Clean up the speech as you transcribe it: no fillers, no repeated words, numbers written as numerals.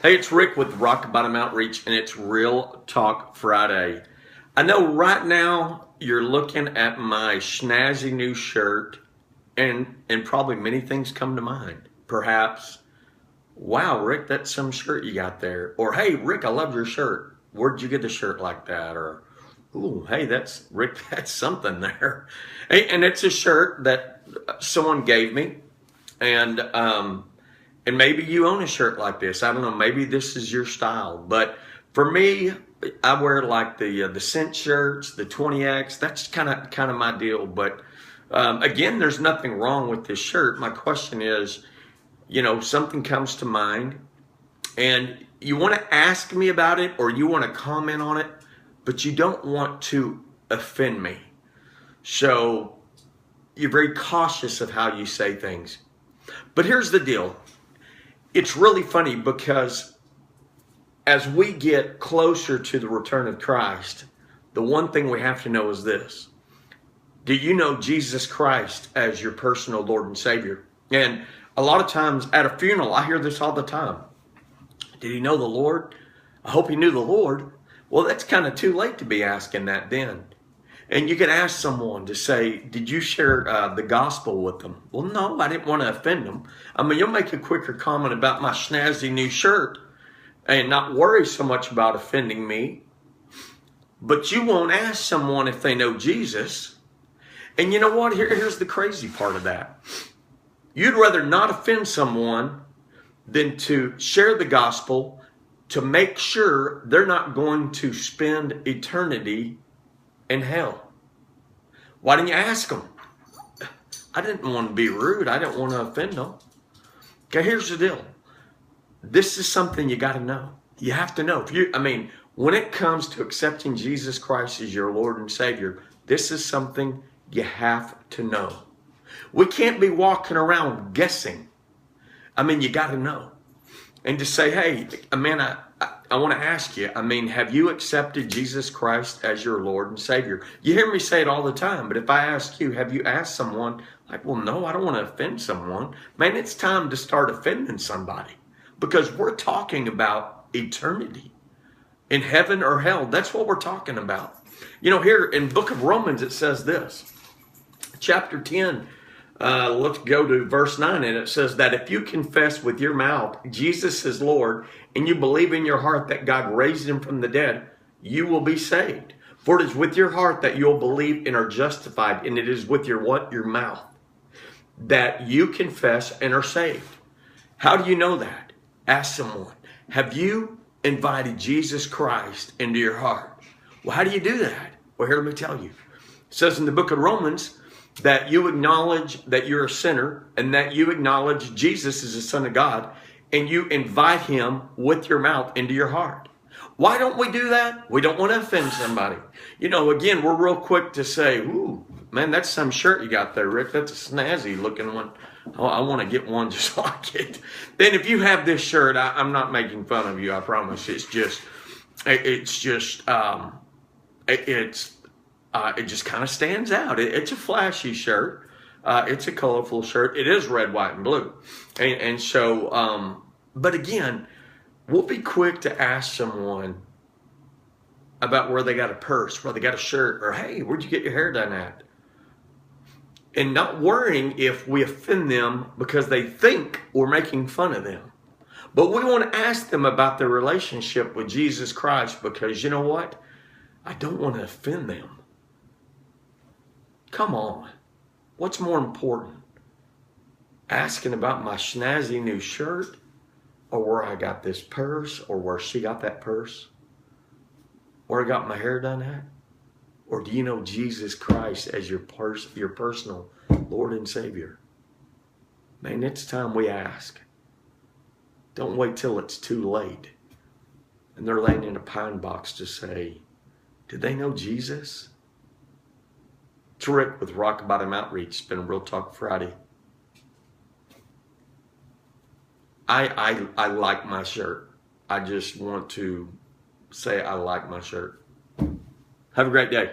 Hey, it's Rick with Rock Bottom Outreach, and it's Real Talk Friday. I know right now you're looking at my snazzy new shirt, and probably many things come to mind. Perhaps, wow, Rick, that's some shirt you got there. Or, hey, Rick, I love your shirt. Where'd you get a shirt like that? Or, ooh, hey, that's Rick, that's something there. Hey, and it's a shirt that someone gave me, and maybe you own a shirt like this. I don't know. Maybe this is your style. But for me, I wear like the cinch shirts, the 20X. That's kind of my deal. But again, there's nothing wrong with this shirt. My question is, something comes to mind, and you want to ask me about it or you want to comment on it, but you don't want to offend me. So you're very cautious of how you say things. But here's the deal. It's really funny because as we get closer to the return of Christ, the one thing we have to know is this. Do you know Jesus Christ as your personal Lord and Savior? And a lot of times at a funeral, I hear this all the time. Did he know the Lord? I hope he knew the Lord. Well, that's kind of too late to be asking that then. And you could ask someone to say, did you share the gospel with them? Well, no, I didn't want to offend them. I mean, you'll make a quicker comment about my snazzy new shirt and not worry so much about offending me. But you won't ask someone if they know Jesus. And you know what? Here's the crazy part of that. You'd rather not offend someone than to share the gospel to make sure they're not going to spend eternity in hell. Why didn't you ask them? I didn't want to be rude. I didn't want to offend them. Okay, here's the deal. This is something you got to know. You have to know. When it comes to accepting Jesus Christ as your Lord and Savior, this is something you have to know. We can't be walking around guessing. You got to know. And to say, hey, man, I want to ask you, have you accepted Jesus Christ as your Lord and Savior? You hear me say it all the time, but if I ask you, have you asked someone? Like, well, no, I don't want to offend someone. Man, it's time to start offending somebody because we're talking about eternity in heaven or hell. That's what we're talking about. Here in the book of Romans, it says this, chapter 10, let's go to verse 9, and it says that if you confess with your mouth Jesus is Lord and you believe in your heart that God raised him from the dead, you will be saved. For it is with your heart that you'll believe and are justified, and it is with your what? Your mouth that you confess and are saved. How do you know that? Ask someone. Have you invited Jesus Christ into your heart? Well, how do you do that? Well, here, let me tell you. It says in the book of Romans that you acknowledge that you're a sinner and that you acknowledge Jesus is the Son of God and you invite him with your mouth into your heart. Why don't we do that? We don't want to offend somebody. Again, we're real quick to say, ooh, man, that's some shirt you got there, Rick. That's a snazzy looking one. Oh, I want to get one just like it. Then if you have this shirt, I'm not making fun of you, I promise. It just kind of stands out. It's a flashy shirt. It's a colorful shirt. It is red, white, and blue. And so, but again, we'll be quick to ask someone about where they got a purse, where they got a shirt, or hey, where'd you get your hair done at? And not worrying if we offend them because they think we're making fun of them. But we want to ask them about their relationship with Jesus Christ because you know what? I don't want to offend them. Come on. What's more important? Asking about my snazzy new shirt or where I got this purse or where she got that purse? Where I got my hair done at? Or do you know Jesus Christ as your personal Lord and Savior? Man, it's time we ask. Don't wait till it's too late. And they're laying in a pine box to say, did they know Jesus? It's Rick with Rock Bottom Outreach. It's been a Real Talk Friday. I like my shirt. I just want to say I like my shirt. Have a great day.